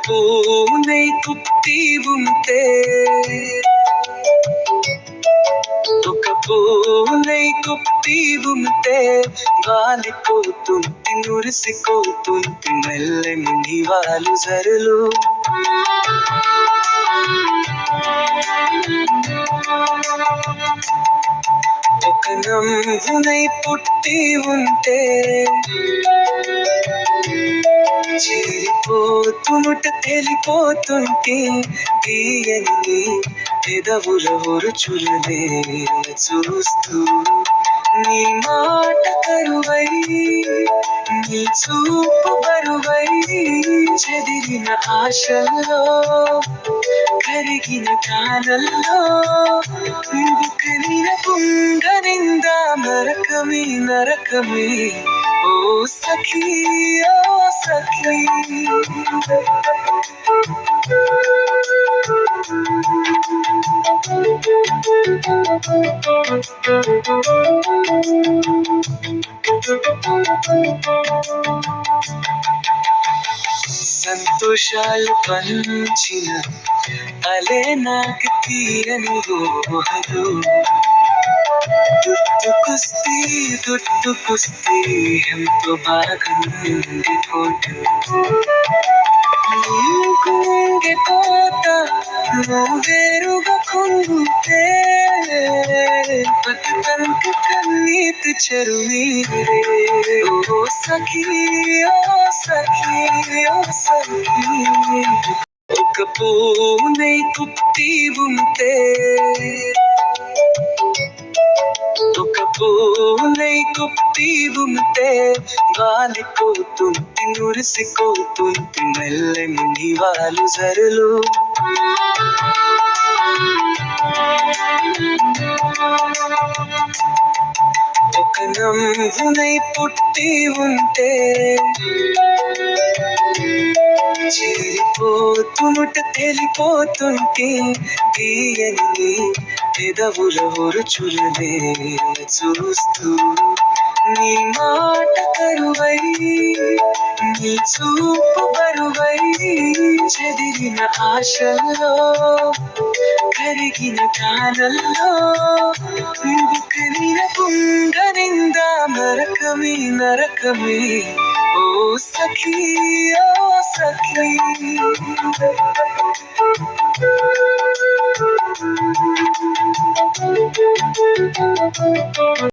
పూనై కుట్టి ఉంటే ఒక పూనై కుట్టి ఉంటే వాలిపోతుంది మురిసిపోతుంది మెల్లని నివాలు జరులు ఒక నవ్వునై పుట్టి ఉంటే చేరిపోతుట తెలిపోతుంటే తీయని పెదవుల రుచులనే చూస్తూ నీ మాట కరువై నీ చూపు బరువై చెదిరిన ఆశల్లో కరిగిన కాలంలో కరిగిన పుంగనింద నరకమే నరకమే ఓ సఖీ ఓ సఖీ సంతోషాలు పంచిన అలే నాకు తీయని ఊహలు దుట్టు కుస్తీ ఎంతో బాగా నిండిపోతూ కుంగిపోతా వేరుగా కుంగితే బతుకంత కన్నీటి చెరువీరే ఓ సఖీ ఓ సఖీ ఓ సఖీ ఒక పూనై కుట్టి ఉంటే ఒక పూనై కుట్టి ఉంటే వాలిపోతుంది మురిసిపోతుంది మెల్లని నివాలు జరులు ఒక నవ్వునై పుట్టి ఉంటే చేరిపోతుట తెలిపోతుంటే తీయని పెదవుల రుచులనే చూస్తూ నీ మాట కరువై నీ చూపు బరువై చెదిరిన ఆశల్లో కరిగిన కాలంలో కరిగిన పుంగనింద నరకమే నరకమే ఓ సఖీ ఓ సఖీ